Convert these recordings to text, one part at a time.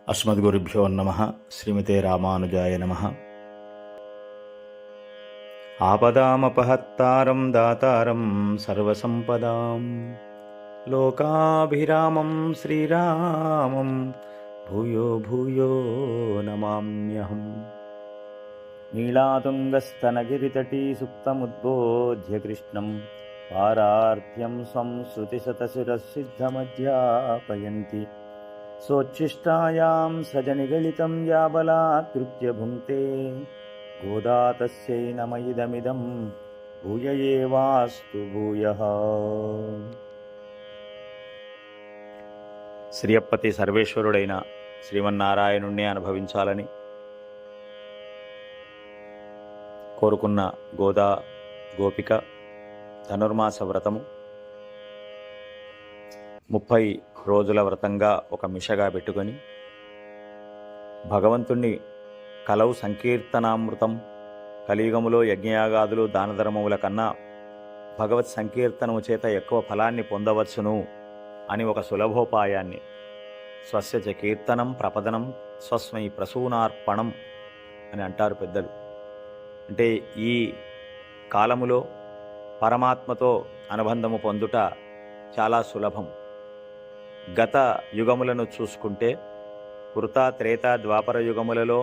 అస్మద్గురుభ్యో నమః. శ్రీమతే రామానుజాయ నమః. ఆపదామపహత్తారం దాతారం సర్వసంపదాం లోకాభిరామం శ్రీరామం భూయో భూయో నమామ్యహం. నీళాతుంగస్తనగిరితటీ సుప్తముద్బోధ్య కృష్ణం పారార్థ్యం స్వం శృతిశతశిరసిద్ధమధ్యాపయంతి సోచ్ఛిష్టాయాం సజనిగళితం యాబలాత్కృత్య భుంక్తే గోదా తస్యై నమయిదమిదం భూయ ఏవాస్తు భూయః. శ్రీయప్పతి సర్వేశ్వరుడైన శ్రీమన్నారాయణుణ్ణి అనుభవించాలని కోరుకున్న గోదా గోపిక ధనుర్మాస వ్రతము 30 రోజుల వ్రతంగా ఒక మిషగా పెట్టుకొని భగవంతుణ్ణి కలవు సంకీర్తనామృతం, కలియుగములో యజ్ఞయాగాదులు దానధర్మముల కన్నా భగవత్ సంకీర్తనము చేత ఎక్కువ ఫలాన్ని పొందవచ్చును అని ఒక సులభోపాయాన్ని స్వస్య చ కీర్తనం ప్రపదనం స్వస్మై ప్రసూనార్పణం అని అంటారు పెద్దలు. అంటే ఈ కాలములో పరమాత్మతో అనుబంధము పొందుట చాలా సులభం. గత యుగములను చూసుకుంటే కృత త్రేత ద్వాపర యుగములలో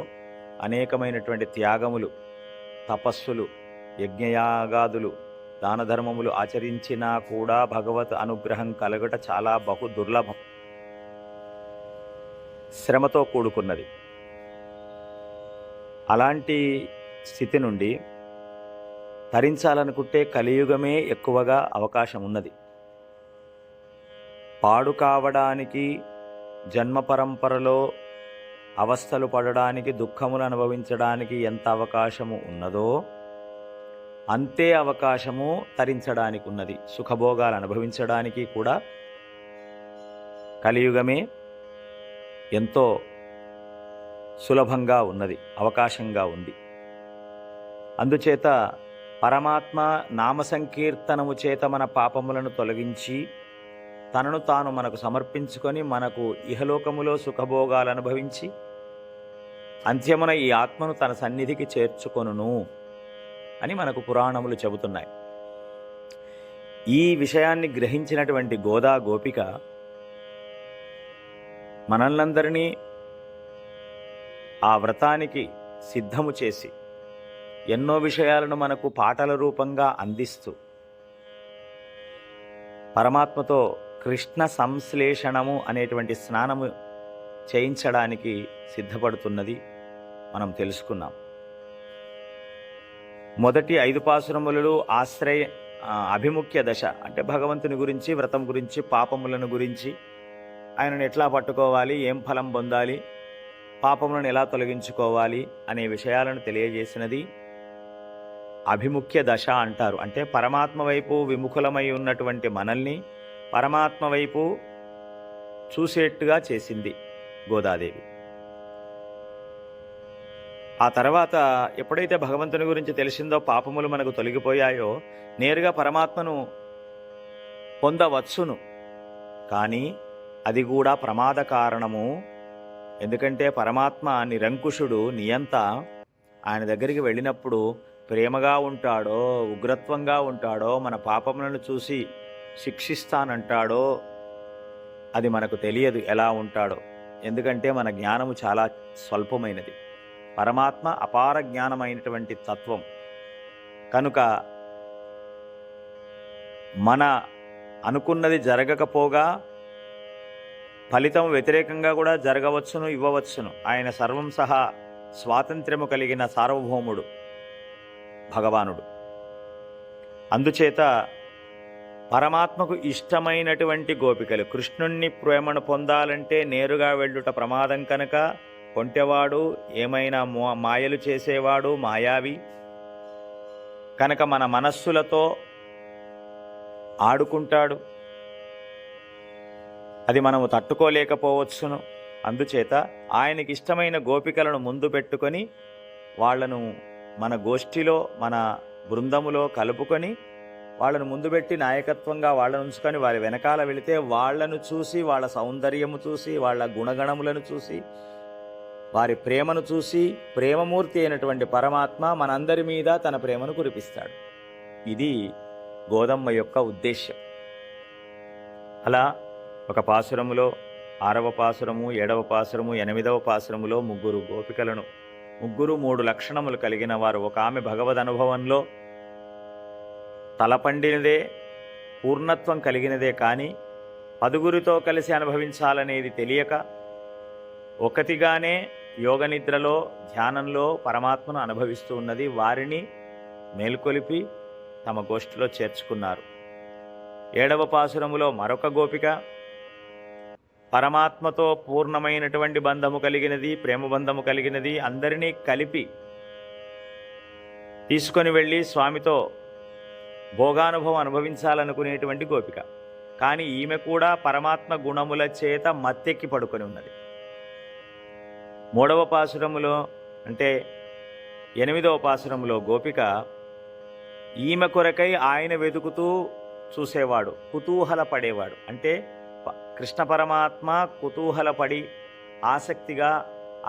అనేకమైనటువంటి త్యాగములు, తపస్సులు, యజ్ఞయాగాదులు, దానధర్మములు ఆచరించినా కూడా భగవత్ అనుగ్రహం కలగట చాలా బహు దుర్లభం, శ్రమతో కూడుకున్నది. అలాంటి స్థితి నుండి తరించాలనుకుంటే కలియుగమే ఎక్కువగా అవకాశం ఉన్నది. పాడు కావడానికి, జన్మ పరంపరలో అవస్థలు పడడానికి, దుఃఖములు అనుభవించడానికి ఎంత అవకాశము ఉన్నదో అంతే అవకాశము తరించడానికి ఉన్నది. సుఖభోగాలు అనుభవించడానికి కూడా కలియుగమే ఎంతో సులభంగా ఉన్నది, అవకాశంగా ఉంది. అందుచేత పరమాత్మ నామ సంకీర్తనము చేత మన పాపములను తొలగించి తనను తాను మనకు సమర్పించుకొని మనకు ఇహలోకములో సుఖభోగాలు అనుభవించి అంత్యమున ఈ ఆత్మను తన సన్నిధికి చేర్చుకొనును అని మనకు పురాణములు చెబుతున్నాయి. ఈ విషయాన్ని గ్రహించినటువంటి గోదా గోపిక మనల్నందరినీ ఆ వ్రతానికి సిద్ధము చేసి ఎన్నో విషయాలను మనకు పాటల రూపంగా అందిస్తూ పరమాత్మతో కృష్ణ సంశ్లేషణము అనేటువంటి స్నానము చేయించడానికి సిద్ధపడుతున్నది మనం తెలుసుకున్నాం. మొదటి 5 పాసురములలో అభిముఖ్య దశ అంటే భగవంతుని గురించి, వ్రతం గురించి, పాపములను గురించి, ఆయనను ఎట్లా పట్టుకోవాలి, ఏం ఫలం పొందాలి, పాపములను ఎలా తొలగించుకోవాలి అనే విషయాలను తెలియజేసినది అభిముఖ్య దశ అంటారు. అంటే పరమాత్మ వైపు విముఖులమై ఉన్నటువంటి మనల్ని పరమాత్మ వైపు చూసేట్టుగా చేసింది గోదాదేవి. ఆ తర్వాత ఎప్పుడైతే భగవంతుని గురించి తెలిసిందో, పాపములు మనకు తొలగిపోయాయో, నేరుగా పరమాత్మను పొందవచ్చును. కానీ అది కూడా ప్రమాద కారణము. ఎందుకంటే పరమాత్మ నిరంకుశుడు, నియంత. ఆయన దగ్గరికి వెళ్ళినప్పుడు ప్రేమగా ఉంటాడో, ఉగ్రత్వంగా ఉంటాడో, మన పాపములను చూసి శిక్షిస్తానంటాడో అది మనకు తెలియదు ఎలా ఉంటాడో. ఎందుకంటే మన జ్ఞానము చాలా స్వల్పమైనది. పరమాత్మ అపార జ్ఞానమైనటువంటి తత్వం కనుక మన అనుకున్నది జరగకపోగా ఫలితం వ్యతిరేకంగా కూడా జరగవచ్చును, ఇవ్వవచ్చును. ఆయన సర్వం సహా స్వాతంత్ర్యము కలిగిన సార్వభౌముడు భగవానుడు. అందుచేత పరమాత్మకు ఇష్టమైనటువంటి గోపికలు కృష్ణుణ్ణి ప్రేమను పొందాలంటే నేరుగా వెళ్ళుట ప్రమాదం కనుక కొంటెవాడు, ఏమైనా మాయలు చేసేవాడు, మాయావి కనుక మన మనస్సులతో ఆడుకుంటాడు. అది మనము తట్టుకోలేకపోవచ్చును. అందుచేత ఆయనకి ఇష్టమైన గోపికలను ముందు పెట్టుకొని వాళ్లను మన గోష్ఠిలో, మన బృందములో కలుపుకొని వాళ్ళను ముందు పెట్టి నాయకత్వంగా వాళ్ళను ఉంచుకొని వారి వెనకాల వెళితే వాళ్ళను చూసి, వాళ్ళ సౌందర్యము చూసి, వాళ్ళ గుణగణములను చూసి, వారి ప్రేమను చూసి, ప్రేమమూర్తి అయినటువంటి పరమాత్మ మనందరి మీద తన ప్రేమను కురిపిస్తాడు. ఇది గోదమ్మ యొక్క ఉద్దేశ్యం. అలా ఒక పాసురములో 6వ పాసురము, 7వ పాసురము, 8వ పాసురములో ముగ్గురు గోపికలను, ముగ్గురు 3 లక్షణములు కలిగిన వారు. ఒక ఆమె భగవద్ అనుభవంలో తలపండినదే, పూర్ణత్వం కలిగినదే కానీ 10గురితో కలిసి అనుభవించాలనేది తెలియక ఒకటిగానే యోగనిద్రలో, ధ్యానంలో పరమాత్మను అనుభవిస్తూ ఉన్నది. వారిని మేల్కొలిపి తమ గోష్ఠిలో చేర్చుకున్నారు. 7వ పాసురములో మరొక గోపిక పరమాత్మతో పూర్ణమైనటువంటి బంధము కలిగినది, ప్రేమ బంధము కలిగినది. అందరినీ కలిపి తీసుకొని వెళ్ళి స్వామితో భోగానుభవం అనుభవించాలనుకునేటువంటి గోపిక. కానీ ఈమె కూడా పరమాత్మ గుణముల చేత మత్తెక్కి పడుకొని ఉన్నది. 3వ పాసురములో అంటే 8వ పాసురములో గోపిక ఈమె కొరకై ఆయన వెతుకుతూ చూసేవాడు, కుతూహలపడేవాడు. అంటే కృష్ణ పరమాత్మ కుతూహలపడి ఆసక్తిగా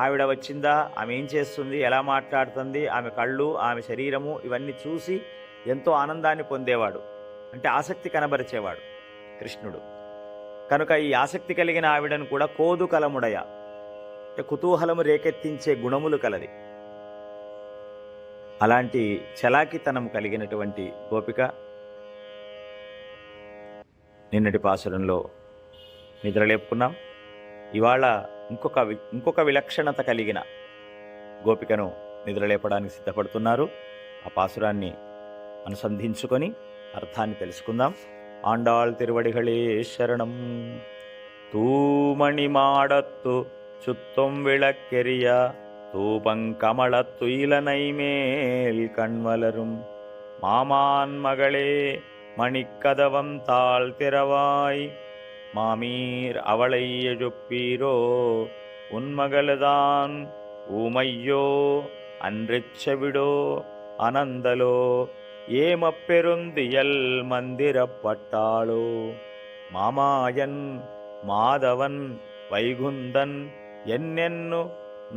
ఆవిడ వచ్చిందా, ఆమె ఏం చేస్తుంది, ఎలా మాట్లాడుతుంది, ఆమె కళ్ళు, ఆమె శరీరము ఇవన్నీ చూసి ఎంతో ఆనందాన్ని పొందేవాడు. అంటే ఆసక్తి కనబరిచేవాడు కృష్ణుడు. కనుక ఈ ఆసక్తి కలిగిన ఆవిడను కూడా కోదు కలముడయ, అంటే కుతూహలము రేకెత్తించే గుణములు కలది. అలాంటి చలాకితనం కలిగినటువంటి గోపిక నిన్నటి పాసురంలో నిద్రలేపుకున్నాం. ఇవాళ ఇంకొక విలక్షణత కలిగిన గోపికను నిద్రలేపడానికి సిద్ధపడుతున్నారు. ఆ పాసురాన్ని అనుసంధించుకొని అర్థాన్ని తెలుసుకుందాం. ఆండాళ్ తిరువడిகளே శరణం. తూమణి మాడత్తు சுத்தம் விளக்கெரிய தூபங்கமளத்து இளநைமேல் கண்வலரும் மாமான் மகளே மணிக்கதவம் தாழ் திறவாய் மாமீர் அவளை எழுப்பீரோ உன்மகளதான் ஊமையோ அன்றிச்சவிடோ அனந்தலோ ஏமப்பெருந்தியல் மந்திரப்பட்டாளோ மாமாயன் மாதவன் வைகுந்தன் ఎన్నెన్ను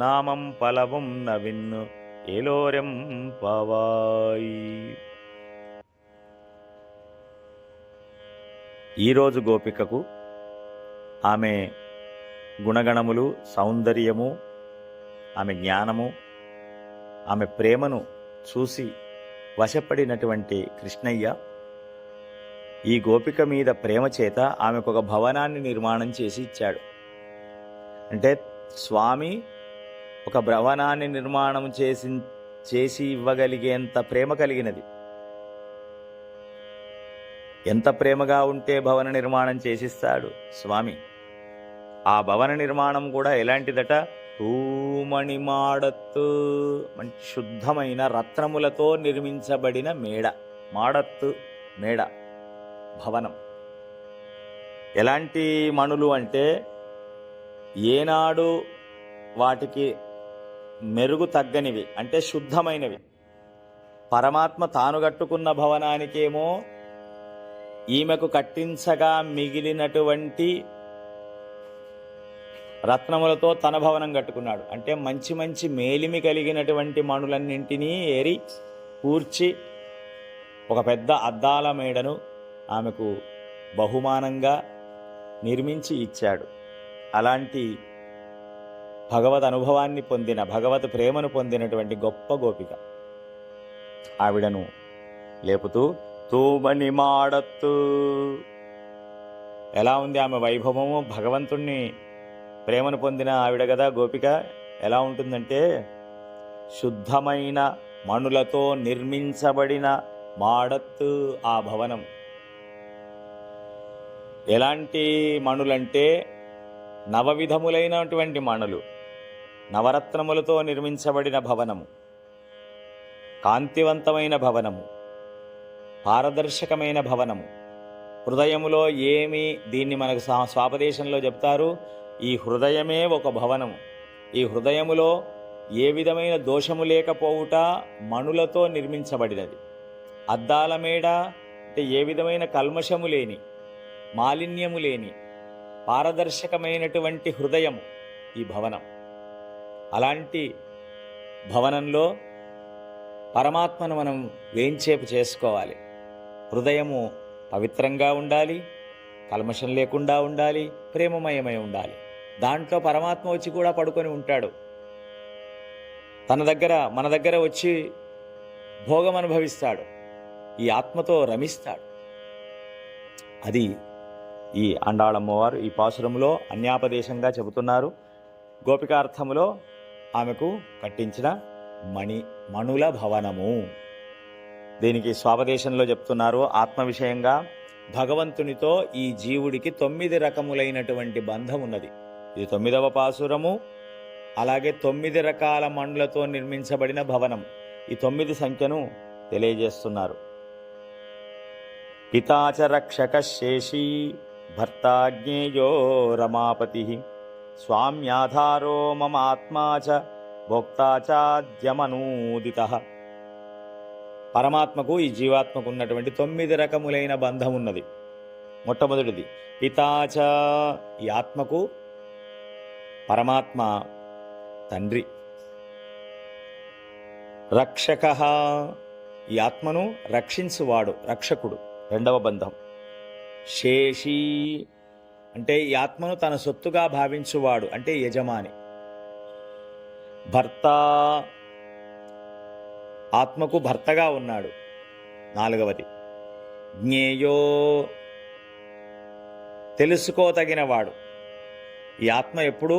నామం పలవం నవిన్ను ఏలోరెం పవాయి. ఈరోజు గోపికకు ఆమె గుణగణములు, సౌందర్యము, ఆమె జ్ఞానము, ఆమె ప్రేమను చూసి వశపడినటువంటి కృష్ణయ్య ఈ గోపిక మీద ప్రేమ చేత ఆమెకు ఒక భవనాన్ని నిర్మాణం చేసి ఇచ్చాడు. అంటే స్వామి ఒక భవనాన్ని నిర్మాణం చేసి ఇవ్వగలిగేంత ప్రేమ కలిగినది. ఎంత ప్రేమగా ఉంటే భవన నిర్మాణం చేసిస్తాడు స్వామి. ఆ భవన నిర్మాణం కూడా ఎలాంటిదట? తూమణి మాడత్తు, మంచి శుద్ధమైన రత్నములతో నిర్మించబడిన మేడ. మాడత్తు మేడ భవనం. ఎలాంటి మణులు అంటే ఏనాడు వాటికి మెరుగు తగ్గనివి, అంటే శుద్ధమైనవి. పరమాత్మ తాను కట్టుకున్న భవనానికేమో ఈమెకు కట్టించగా మిగిలినటువంటి రత్నములతో తన భవనం కట్టుకున్నాడు. అంటే మంచి మంచి మేలిమి కలిగినటువంటి మణులన్నింటినీ ఏరి కూర్చి ఒక పెద్ద అద్దాల మేడను ఆమెకు బహుమానంగా నిర్మించి ఇచ్చాడు. అలాంటి భగవద్ అనుభవాన్ని పొందిన, భగవత్ ప్రేమను పొందినటువంటి గొప్ప గోపిక. ఆవిడను లేపుతూ తూమణి మాడత్తు. ఎలా ఉంది ఆమె వైభవము? భగవంతుణ్ణి ప్రేమను పొందిన ఆవిడ కదా గోపిక. ఎలా ఉంటుందంటే శుద్ధమైన మణులతో నిర్మించబడిన మాడత్తు ఆ భవనం. ఎలాంటి మణులంటే నవవిధములైనటువంటి మణులు, నవరత్నములతో నిర్మించబడిన భవనము, కాంతివంతమైన భవనము, పారదర్శకమైన భవనము. హృదయములో దీన్ని మనకు స్వాపదేశంలో చెప్తారు, ఈ హృదయమే ఒక భవనము. ఈ హృదయములో ఏ విధమైన దోషము లేకపోవుట మణులతో నిర్మించబడినది. అద్దాల మేడ, అంటే ఏ విధమైన కల్మషము లేని, మాలిన్యము లేని, పారదర్శకమైనటువంటి హృదయం ఈ భవనం. అలాంటి భవనంలో పరమాత్మను మనం వేంచేపు చేసుకోవాలి. హృదయము పవిత్రంగా ఉండాలి, కల్మషం లేకుండా ఉండాలి, ప్రేమమయమై ఉండాలి. దాంట్లో పరమాత్మ వచ్చి కూడా పడుకొని ఉంటాడు. మన దగ్గర వచ్చి భోగం అనుభవిస్తాడు, ఈ ఆత్మతో రమిస్తాడు. అది ఈ ఆండాళమ్మవారు ఈ పాసురములో అన్యాపదేశంగా చెబుతున్నారు. గోపికార్థములో ఆమెకు కట్టించిన మణుల భవనము. దీనికి స్వాపదేశంలో చెప్తున్నారు, ఆత్మ విషయంగా భగవంతునితో ఈ జీవుడికి 9 రకములైనటువంటి బంధం ఉన్నది. ఇది 9వ పాసురము. అలాగే 9 రకాల మణులతో నిర్మించబడిన భవనం. ఈ 9 సంఖ్యను తెలియజేస్తున్నారు. పితాచ రక్షక శేషీ భర్తాజ్ఞేయో రమాపతి స్వామ్యాధారో మమ ఆత్మాచ భోక్తాచాద్యమనూదిత. పరమాత్మకు ఈ జీవాత్మకు ఉన్నటువంటి 9 రకములైన బంధం ఉన్నది. మొట్టమొదటిది పితాచ, ఈ ఆత్మకు పరమాత్మ తండ్రి. రక్షక, ఈ ఆత్మను రక్షించువాడు, రక్షకుడు, రెండవ బంధం. శేషి అంటే ఈ ఆత్మను తన సొత్తుగా భావించువాడు, అంటే యజమాని. భర్త, ఆత్మకు భర్తగా ఉన్నాడు, నాలుగవది. జ్ఞేయో, తెలుసుకోదగినవాడు. ఈ ఆత్మ ఎప్పుడూ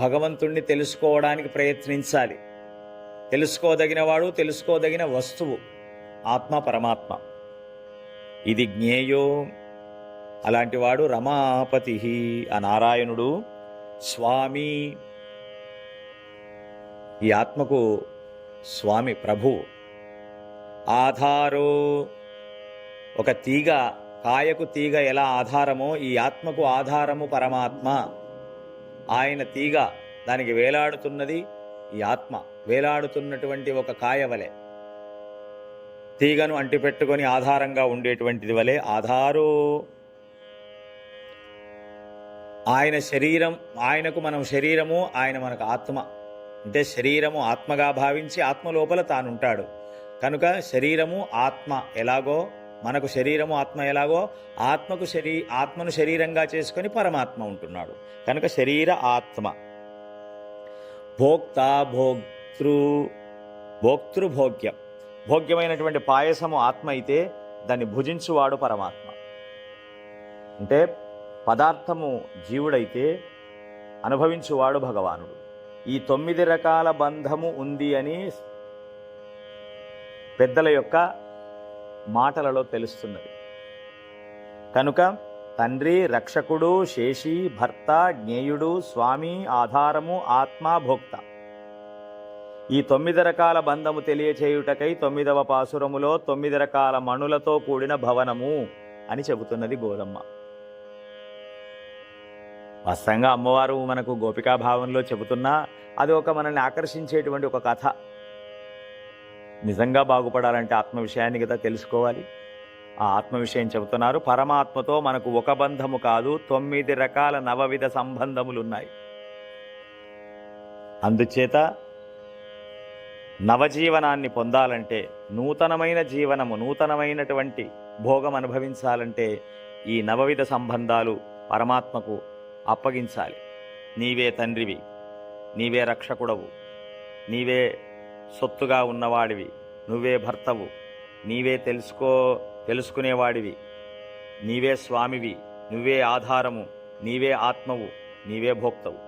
భగవంతుణ్ణి తెలుసుకోవడానికి ప్రయత్నించాలి. తెలుసుకోదగినవాడు, తెలుసుకోదగిన వస్తువు ఆత్మ, పరమాత్మ. ఇది జ్ఞేయో. అలాంటి వాడు రమాపతి, ఆ నారాయణుడు స్వామి. ఈ ఆత్మకు స్వామి, ప్రభువు. ఆధారో, ఒక తీగ, కాయకు తీగ ఎలా ఆధారమో ఈ ఆత్మకు ఆధారము పరమాత్మ. ఆయన తీగ, దానికి వేలాడుతున్నది ఈ ఆత్మ. వేలాడుతున్నటువంటి ఒక కాయ వలె, తీగను అంటిపెట్టుకొని ఆధారంగా ఉండేటువంటిది వలె ఆధారో. ఆయన శరీరం, ఆయనకు మనం శరీరము, ఆయన మనకు ఆత్మ. అంటే శరీరము ఆత్మగా భావించి ఆత్మ లోపల తానుంటాడు కనుక శరీరము ఆత్మ ఎలాగో, మనకు శరీరము ఆత్మ ఎలాగో, ఆత్మను శరీరంగా చేసుకొని పరమాత్మ ఉంటున్నాడు కనుక శరీర ఆత్మ. భోక్త, భోక్తృభోగ్యం. భోగ్యమైనటువంటి పాయసము ఆత్మ అయితే దాన్ని భుజించువాడు పరమాత్మ. అంటే పదార్థము జీవుడైతే అనుభవించువాడు భగవానుడు. ఈ 9 రకాల బంధము ఉంది అని పెద్దల యొక్క మాటలలో తెలుస్తున్నది. కనుక తండ్రి, రక్షకుడు, శేషి, భర్త, జ్ఞేయుడు, స్వామి, ఆధారము, ఆత్మ, భోక్త. ఈ 9 రకాల బంధము తెలియచేయుటకై 9వ పాసురములో 9 రకాల మణులతో కూడిన భవనము అని చెబుతున్నది గోదమ్మ. వాస్తవంగా అమ్మవారు మనకు గోపికా భావంలో చెబుతున్నా అది ఒక మనల్ని ఆకర్షించేటువంటి ఒక కథ. నిజంగా బాగుపడాలంటే ఆత్మ విషయాన్ని కదా తెలుసుకోవాలి. ఆ ఆత్మ విషయం చెబుతున్నారు. పరమాత్మతో మనకు ఒక బంధము కాదు, 9 రకాల నవవిధ సంబంధములున్నాయి. అందుచేత నవజీవనాన్ని పొందాలంటే, నూతనమైన జీవనము, నూతనమైనటువంటి భోగం అనుభవించాలంటే ఈ నవవిధ సంబంధాలు పరమాత్మకు అప్పగించాలి. నీవే తండ్రివి, నీవే రక్షకుడవు, నీవే సొత్తుగా ఉన్నవాడివి, నువ్వే భర్తవు, నీవే తెలుసుకునేవాడివి, నీవే స్వామివి, నువ్వే ఆధారము, నీవే ఆత్మవు, నీవే భోక్తవు.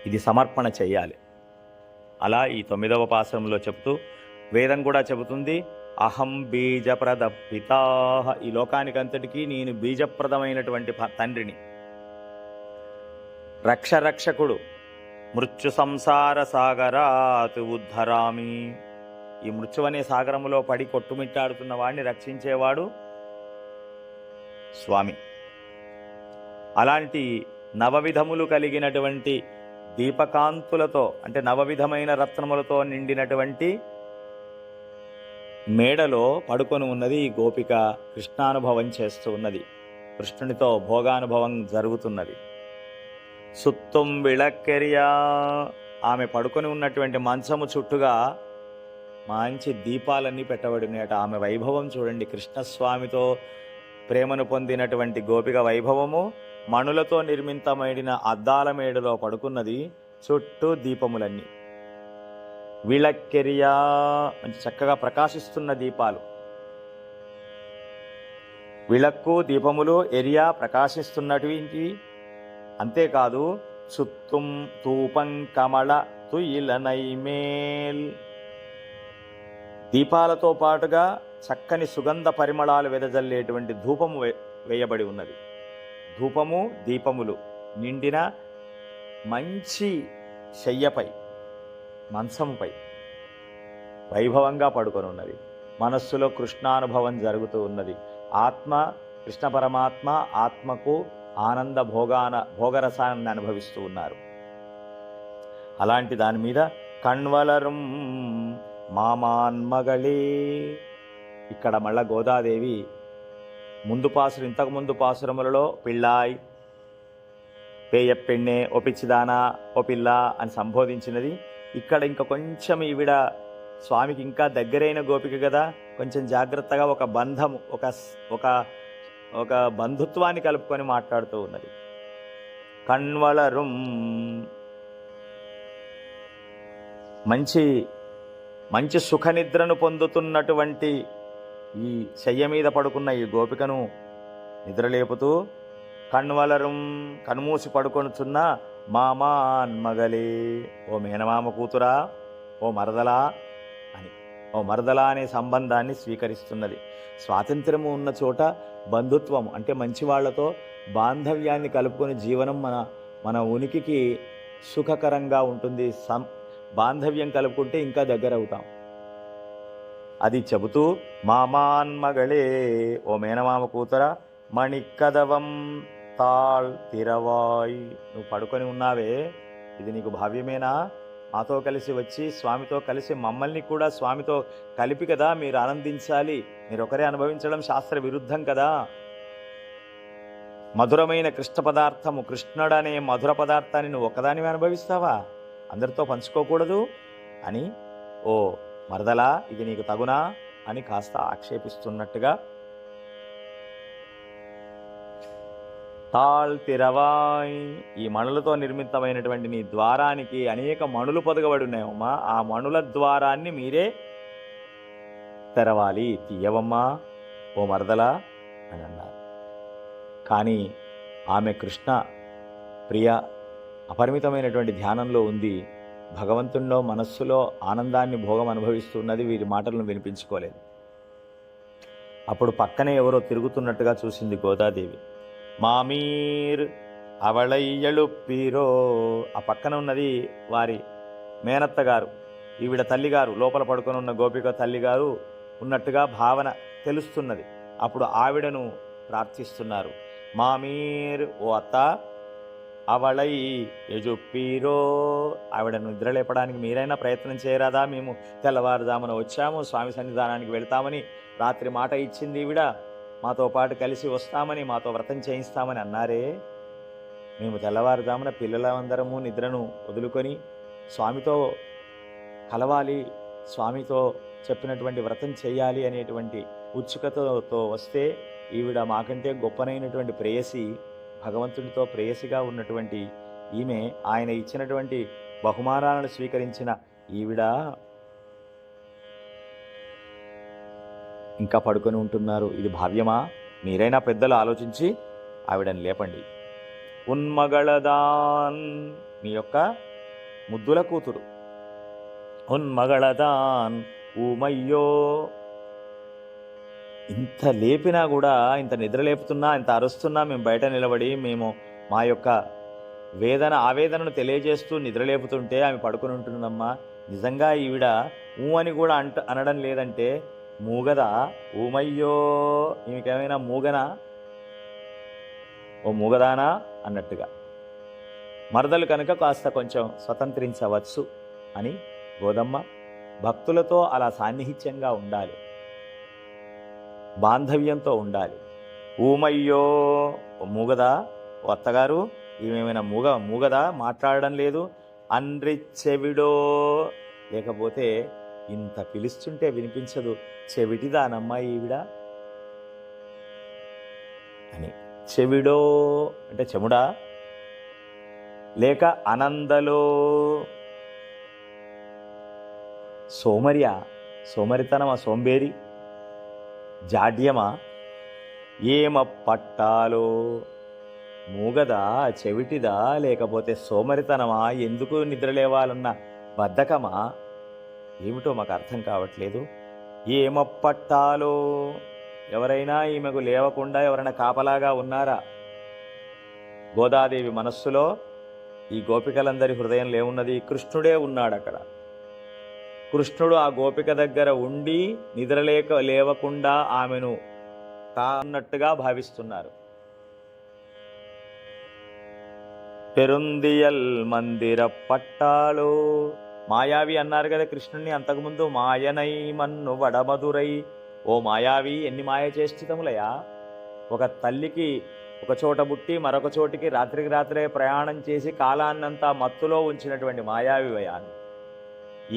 ఇది సమర్పణ చెయ్యాలి. అలా ఈ 9వ పాసురంలో చెబుతూ వేదం కూడా చెబుతుంది, అహం బీజప్రద పితా. ఈ లోకానికంతటికీ నేను బీజప్రదమైనటువంటి తండ్రిని. రక్షకుడు, మృత్యు సంసార సాగరాత్ ఉద్ధరామి. ఈ మృత్యు అనే సాగరములో పడి కొట్టుమిట్టాడుతున్న వాడిని రక్షించేవాడు స్వామి. అలాంటి నవవిధములు కలిగినటువంటి దీపకాంతులతో, అంటే నవవిధమైన రత్నములతో నిండినటువంటి మేడలో పడుకొని ఉన్నది ఈ గోపిక కృష్ణానుభవం చేస్తూ ఉన్నది. కృష్ణునితో భోగానుభవం జరుగుతున్నది. సుత్తుం విళక్కెరియా, ఆమె పడుకొని ఉన్నటువంటి మంచము చుట్టుగా మంచి దీపాలన్నీ పెట్టబడినట. ఆమె వైభవం చూడండి. కృష్ణస్వామితో ప్రేమను పొందినటువంటి గోపిక వైభవము. మణులతో నిర్మితమైన అద్దాల మేడలో పడుకున్నది. చుట్టూ దీపములన్నీ విళక్కెరియా, మంచి చక్కగా ప్రకాశిస్తున్న దీపాలు. విళక్కు దీపములు ఎరియా ప్రకాశిస్తున్నటువంటి. అంతేకాదు సుత్తుం తూపం కమల తుయిల నైమేల్, దీపాలతో పాటుగా చక్కని సుగంధ పరిమళాలు వెదజల్లేటువంటి ధూపము వేయబడి ఉన్నది. ధూపము దీపములు నిండిన మంచి శయ్యపై మంచముపై వైభవంగా పడుకొని ఉన్నది. మనస్సులో కృష్ణానుభవం జరుగుతూ ఉన్నది. ఆత్మ కృష్ణ పరమాత్మ ఆత్మకు ఆనంద భోగరసాన్ని అనుభవిస్తూ ఉన్నారు. అలాంటి దాని మీద కణ్వలరం మామాన్మగళే, ఇక్కడ మళ్ళా గోదాదేవి ఇంతకు ముందు పాసురములలో పిళ్ళాయ్, పేయ పెಣ್ಣే, ఓ పిచ్చిదానా, ఓ పిల్ల అని సంబోధించినది. ఇక్కడ ఇంకా కొంచెం ఈవిడ స్వామికి ఇంకా దగ్గరైన గోపిక కదా, కొంచెం జాగ్రత్తగా ఒక బంధము ఒక బంధుత్వాన్ని కలుపుకొని మాట్లాడుతూ ఉన్నది. కణ్వలరుం, మంచి సుఖనిద్రను పొందుతున్నటువంటి ఈ శయ్య మీద పడుకున్న ఈ గోపికను నిద్రలేపుతూ కణ్వలరుం, కన్మూసి పడుకొనుచున్న మామాన్మగలే, ఓ మేనమామ కూతురా, ఓ మరదలా అని, ఓ మరదలా అనే సంబంధాన్ని స్వీకరిస్తున్నది. స్వాతంత్ర్యము ఉన్న చోట బంధుత్వం అంటే మంచి వాళ్లతో బాంధవ్యాన్ని కలుపుకొని జీవనం మన ఉనికికి సుఖకరంగా ఉంటుంది. బాంధవ్యం కలుపుకుంటే ఇంకా దగ్గర అవుతాం. అది చెబుతూ మామాన్మగళే, ఓ మేనమామ కూతుర, మణికదవం తాళ్ తిరవాయ్, నువ్వు పడుకొని ఉన్నావే, ఇది నీకు భావ్యమేనా? మాతో కలిసి వచ్చి స్వామితో కలిసి మమ్మల్ని కూడా స్వామితో కలిపి కదా మీరు ఆనందించాలి. మీరు ఒకరే అనుభవించడం శాస్త్ర విరుద్ధం కదా. మధురమైన కృష్ణ పదార్థము, కృష్ణుడనే మధుర పదార్థాన్ని నువ్వు ఒకదానివి అనుభవిస్తావా? అందరితో పంచుకోకూడదు అని, ఓ మరదలా ఇది నీకు తగునా అని కాస్త ఆక్షేపిస్తున్నట్టుగా తాళ్ తిరవాయ్, ఈ మణులతో నిర్మితమైనటువంటి నీ ద్వారానికి అనేక మణులు పొదగబడి ఉన్నాయమ్మా, ఆ మణుల ద్వారాన్ని మీరే తెరవాలి, తీయవమ్మా ఓ మరదలా అని అన్నారు. కానీ ఆమె కృష్ణ ప్రియ అపరిమితమైనటువంటి ధ్యానంలో ఉంది. భగవంతునిలో మనస్సులో ఆనందాన్ని భోగం అనుభవిస్తున్నది. వీరి మాటలను వినిపించుకోలేదు. అప్పుడు పక్కనే ఎవరో తిరుగుతున్నట్టుగా చూసింది గోదాదేవి. మామీర్ అవళయ్యళుప్పీరో, ఆ పక్కన ఉన్నది వారి మేనత్త గారు, ఈవిడ తల్లిగారు, లోపల పడుకొని ఉన్న గోపిక తల్లిగారు ఉన్నట్టుగా భావన తెలుస్తున్నది. అప్పుడు ఆవిడను ప్రార్థిస్తున్నారు. మామీర్, ఓ అత్త, అవళై యజుప్పీరో, ఆవిడను నిద్రలేపడానికి మీరైనా ప్రయత్నం చేయరాదా? మేము తెల్లవారుజామున వచ్చాము, స్వామి సన్నిధానానికి వెళ్తామని రాత్రి మాట ఇచ్చింది ఈవిడ, మాతో పాటు కలిసి వస్తామని, మాతో వ్రతం చేయిస్తామని అన్నారే. మేము తెల్లవారుజామున పిల్లలందరము నిద్రను వదులుకొని స్వామితో కలవాలి, స్వామితో చెప్పినటువంటి వ్రతం చేయాలి అనేటువంటి ఉత్సుకతతో వస్తే ఈవిడ మాకంటే గొప్పనైనటువంటి ప్రేయసి, భగవంతుడితో ప్రేయసిగా ఉన్నటువంటి ఈమె, ఆయన ఇచ్చినటువంటి బహుమానాలను స్వీకరించిన ఈవిడ ఇంకా పడుకొని ఉంటున్నారు. ఇది భావ్యమా? మీరైనా పెద్దలు ఆలోచించి ఆవిడని లేపండి. ఉన్మగళదాన్, మీ యొక్క ముద్దుల కూతురు. ఉన్మగళదాన్ ఊమయ్యో, ఇంత లేపినా కూడా, ఇంత నిద్ర లేపుతున్నా, ఇంత అరుస్తున్నా మేము బయట నిలబడి మేము మా యొక్క ఆవేదనను తెలియజేస్తూ నిద్రలేపుతుంటే ఆమె పడుకుని ఉంటుందమ్మా. నిజంగా ఈవిడ ఊ అని కూడా అనడం లేదంటే మూగదా? ఊమయ్యో, ఈమెకేమైనా మూగనా? ఓ మూగదానా అన్నట్టుగా. మరదలు కనుక కాస్త కొంచెం స్వతంత్రించవచ్చు అని గోదమ్మ భక్తులతో అలా సాన్నిహిత్యంగా ఉండాలి. బాంధవ్యంతో ఉండాలి. ఊమయ్యో, మూగదా, ఓ అత్తగారు ఈమెమైనా మూగదా, మాట్లాడడం లేదు. అండ్రి చెవిడో, లేకపోతే ఇంత పిలుస్తుంటే వినిపించదు, చెవిటిదానమ్మా ఈవిడ అని. చెవిడో అంటే చెముడా, లేక అనందలో సోమరియా, సోమరితనమా, సోంబేరి, జాడ్యమా, ఏమ పట్టాలో, మూగదా, చెవిటిదా, లేకపోతే సోమరితనమా, ఎందుకు నిద్రలేవాలన్న బద్ధకమా, ఏమిటో మాకు అర్థం కావట్లేదు. ఏమ పట్టాలో, ఎవరైనా ఈమెకు లేవకుండా ఎవరైనా కాపలాగా ఉన్నారా? గోదాదేవి మనస్సులో ఈ గోపికలందరి హృదయంలో ఏమున్నది? కృష్ణుడే ఉన్నాడు అక్కడ. కృష్ణుడు ఆ గోపిక దగ్గర ఉండి లేవకుండా ఆమెను కాన్నట్టుగా భావిస్తున్నారు. పెరుందియల్ మందిర పట్టాలో, మాయావి అన్నారు కదా కృష్ణుణ్ణి అంతకుముందు, మాయనై మన్ను వడమధురై. ఓ మాయావి, ఎన్ని మాయ చేష్టితములయా! ఒక తల్లికి ఒక చోట పుట్టి మరొక చోటికి రాత్రికి రాత్రే ప్రయాణం చేసి కాలాన్నంతా మత్తులో ఉంచినటువంటి మాయావి వయాన్ని,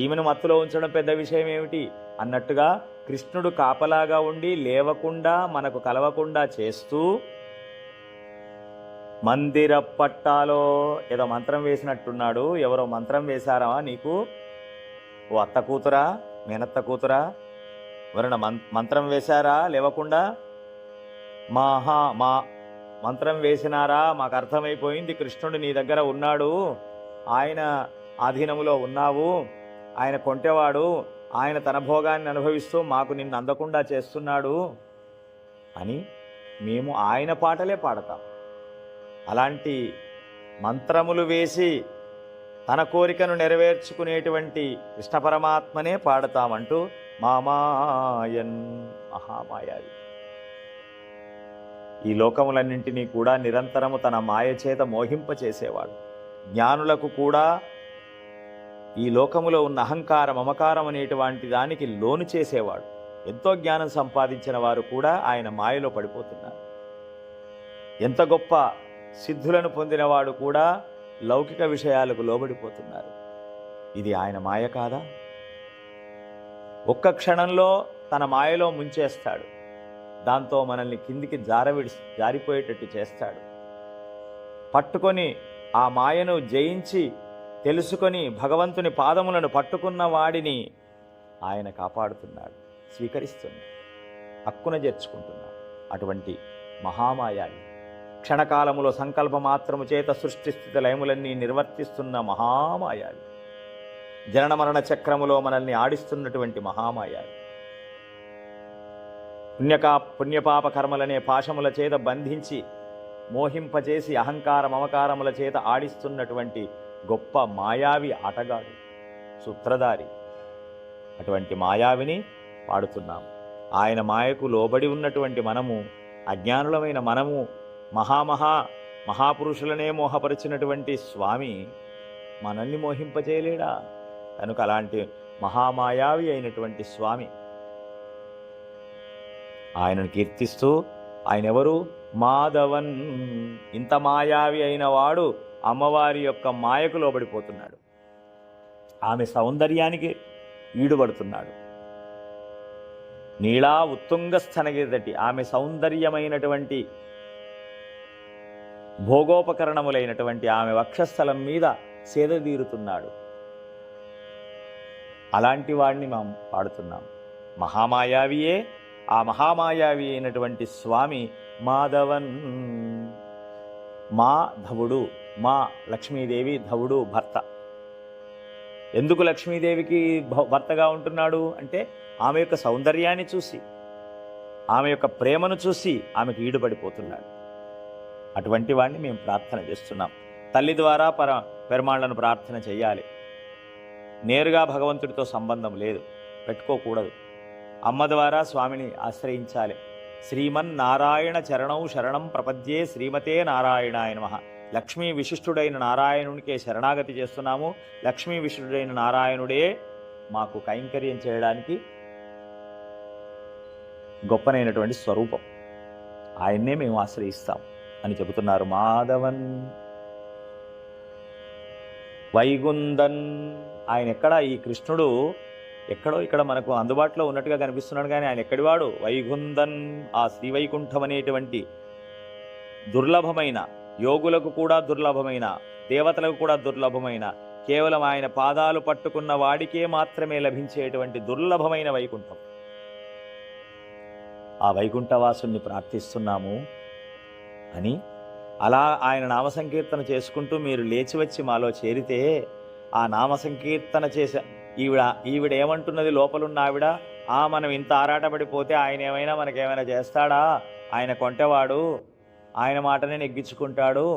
ఈమెను మత్తులో ఉంచడం పెద్ద విషయం ఏమిటి అన్నట్టుగా కృష్ణుడు కాపలాగా ఉండి లేవకుండా మనకు కలవకుండా చేస్తూ, మందిర పట్టాలో ఏదో మంత్రం వేసినట్టున్నాడు. ఎవరో మంత్రం వేశారా నీకు? ఓ అత్త కూతురా, మేనత్త కూతురా, ఎవరైనా మంత్రం వేశారా లేవకుండా? మా మంత్రం వేసినారా? మాకు అర్థమైపోయింది, కృష్ణుడు నీ దగ్గర ఉన్నాడు, ఆయన ఆధీనములో ఉన్నావు, ఆయన కొంటెవాడు, ఆయన తన భోగాన్ని అనుభవిస్తూ మాకు నిన్ను అందకుండా చేస్తున్నాడు అని మేము ఆయన పాటలే పాడతాం. అలాంటి మంత్రములు వేసి తన కోరికను నెరవేర్చుకునేటువంటి కృష్ణ పరమాత్మనే పాడతామంటూ మామాయన్, మహామాయావి. ఈ లోకములన్నింటినీ కూడా నిరంతరము తన మాయ చేత మోహింపచేసేవాడు. జ్ఞానులకు కూడా ఈ లోకములో ఉన్న అహంకారం, మమకారం అనేటువంటి దానికి లోను చేసేవాడు. ఎంతో జ్ఞానం సంపాదించిన వారు కూడా ఆయన మాయలో పడిపోతున్నారు. ఎంత గొప్ప సిద్ధులను పొందినవాడు కూడా లౌకిక విషయాలకు లోబడిపోతున్నారు. ఇది ఆయన మాయ కాదా? ఒక్క క్షణంలో తన మాయలో ముంచేస్తాడు. దాంతో మనల్ని కిందికి జారిపోయేటట్టు చేస్తాడు. పట్టుకొని ఆ మాయను జయించి తెలుసుకొని భగవంతుని పాదములను పట్టుకున్న వాడిని ఆయన కాపాడుతున్నాడు, స్వీకరిస్తున్నాడు, హక్కున చేర్చుకుంటున్నాడు. అటువంటి మహామాయావి, క్షణకాలములో సంకల్ప మాత్రము చేత సృష్టి స్థితి లయములన్నీ నిర్వర్తిస్తున్న మహామాయావి, జనన మరణ చక్రములో మనల్ని ఆడిస్తున్నటువంటి మహామాయావి, పుణ్యపాప కర్మలనే పాశముల చేత బంధించి మోహింపచేసి అహంకార మమకారముల చేత ఆడిస్తున్నటువంటి గొప్ప మాయావి ఆటగాడు, సూత్రధారి. అటువంటి మాయావిని పాడుతున్నాము. ఆయన మాయకు లోబడి ఉన్నటువంటి మనము, అజ్ఞానులమైన మనము, మహాపురుషులనే మోహపరిచినటువంటి స్వామి మనల్ని మోహింపచేయలేడా? కనుక అలాంటి మహామాయావి అయినటువంటి స్వామి ఆయనను కీర్తిస్తూ, ఆయన ఎవరు? మాధవన్. ఇంత మాయావి అయిన వాడు అమ్మవారి యొక్క మాయకు లోబడిపోతున్నాడు, ఆమె సౌందర్యానికి ఈడుపడుతున్నాడు. నీళా ఉత్తుంగ స్థనగిరిదటి, ఆమె సౌందర్యమైనటువంటి భోగోపకరణములైనటువంటి ఆమె వక్షస్థలం మీద సేదతీరుతున్నాడు. అలాంటి వాడిని మనం పాడుతున్నాం. మహామాయావియే ఆ మహామాయావి అయినటువంటి స్వామి మాధవన్. మాధవుడు, మా లక్ష్మీదేవి, ధవుడు భర్త. ఎందుకు లక్ష్మీదేవికి భర్తగా ఉంటున్నాడు అంటే ఆమె యొక్క సౌందర్యాన్ని చూసి, ఆమె యొక్క ప్రేమను చూసి ఆమెకు ఈడుపడిపోతున్నాడు. అటువంటి వాడిని మేము ప్రార్థన చేస్తున్నాం. తల్లి ద్వారా పెరుమాళ్లను ప్రార్థన చెయ్యాలి. నేరుగా భగవంతుడితో సంబంధం లేదు, పెట్టుకోకూడదు. అమ్మ ద్వారా స్వామిని ఆశ్రయించాలి. శ్రీమన్నారాయణ చరణౌ శరణం ప్రపద్యే శ్రీమతే నారాయణాయ నమః. లక్ష్మీ విశిష్టుడైన నారాయణునికే శరణాగతి చేస్తున్నాము. లక్ష్మీ విశిష్టుడైన నారాయణుడే మాకు కైంకర్యం చేయడానికి గొప్పనైనటువంటి స్వరూపం. ఆయన్నే మేము ఆశ్రయిస్తాం అని చెబుతున్నారు. మాధవన్ వైగుందన్. ఆయన ఎక్కడ, ఈ కృష్ణుడు ఎక్కడో ఇక్కడ మనకు అందుబాటులో ఉన్నట్టుగా కనిపిస్తున్నాడు, కానీ ఆయన ఎక్కడివాడు? వైగుందన్, ఆ శ్రీవైకుంఠం అనేటువంటి దుర్లభమైన, యోగులకు కూడా దుర్లభమైన, దేవతలకు కూడా దుర్లభమైన, కేవలం ఆయన పాదాలు పట్టుకున్న వాడికే మాత్రమే లభించేటువంటి దుర్లభమైన వైకుంఠం. ఆ వైకుంఠవాసుని ప్రార్థిస్తున్నాము అని అలా ఆయన నామ సంకీర్తన చేసుకుంటూ మీరు లేచి వచ్చి మాలో చేరితే, ఆ నామ సంకీర్తన చేసే ఈవిడ ఏమంటున్నది లోపలున్న ఆవిడ, మనం ఇంత ఆరాటపడిపోతే ఆయన ఏమైనా మనకేమైనా చేస్తాడా? ఆయన కొంటెవాడు, ఆయన మాటనే నెగ్గించుకుంటాడు,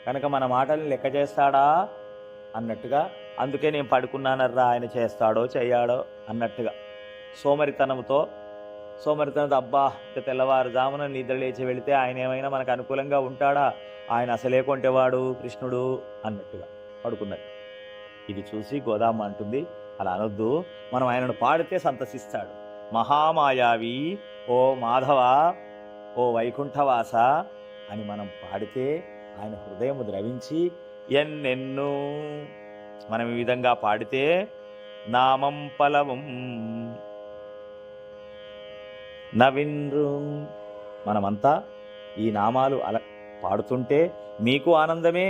కనుక మన మాటల్ని లెక్క చేస్తాడా అన్నట్టుగా, అందుకే నేను పడుకున్నానర్రా ఆయన చేస్తాడో చెయ్యాడో అన్నట్టుగా సోమరితనంతో అబ్బా ఇక తెల్లవారుజామున నిద్ర లేచి వెళితే ఆయన ఏమైనా మనకు అనుకూలంగా ఉంటాడా? ఆయన అసలే కొంటేవాడు కృష్ణుడు అన్నట్టుగా పడుకున్నట్టు. ఇది చూసి గోదామ్మ అంటుంది, అలా అనొద్దు, మనం ఆయనను పాడితే సంతసిస్తాడు. మహామాయావి, ఓ మాధవ, ఓ వైకుంఠవాస అని మనం పాడితే ఆయన హృదయము ద్రవించి ఎన్నెన్ను, మనం ఈ విధంగా పాడితే నామం పలవం నవిన్రు, మనమంతా ఈ నామాలు అలా పాడుతుంటే మీకు ఆనందమే,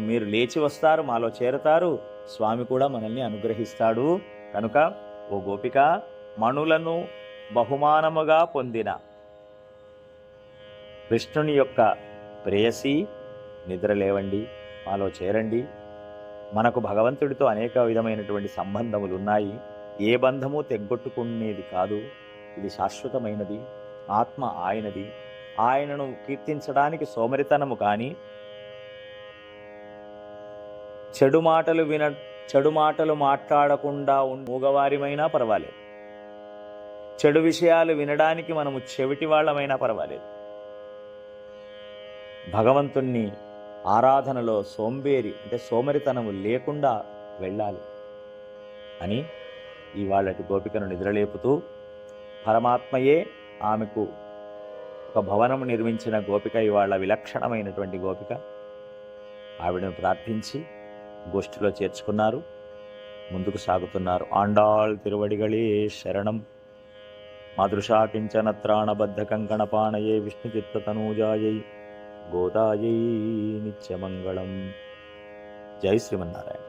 మీరు లేచి వస్తారు, మాలో చేరతారు, స్వామి కూడా మనల్ని అనుగ్రహిస్తాడు. కనుక ఓ గోపిక, మణులను బహుమానముగా పొందిన కృష్ణుని యొక్క ప్రేయసి, నిద్రలేవండి, మాలో చేరండి. మనకు భగవంతుడితో అనేక విధమైనటువంటి సంబంధములు ఉన్నాయి. ఏ బంధము తెగ్గొట్టుకునేది కాదు. ఇది శాశ్వతమైనది. ఆత్మ ఆయనది. ఆయనను కీర్తించడానికి సోమరితనము కానీ, చెడు మాటలు మాట్లాడకుండా మూగవారిమైనా పర్వాలేదు, చెడు విషయాలు వినడానికి మనము చెవిటి వాళ్ళమైనా పర్వాలేదు, భగవంతుణ్ణి ఆరాధనలో సోమరితనము లేకుండా వెళ్ళాలి అని ఇవాళటి గోపికను నిద్రలేపుతూ, పరమాత్మయే ఆమెకు ఒక భవనము నిర్మించిన గోపిక, ఇవాళ విలక్షణమైనటువంటి గోపిక, ఆవిడను ప్రార్థించి గోష్ఠిలో చేర్చుకున్నారు, ముందుకు సాగుతున్నారు. ఆండాళ్ తిరువడిగళే శరణం. మాదృశా కించన త్రాణబద్ధ కంకణపాణయే విష్ణుచిత్తతనూజాయై గోదాయై నిత్యమంగళం. జై శ్రీమన్నారాయణ.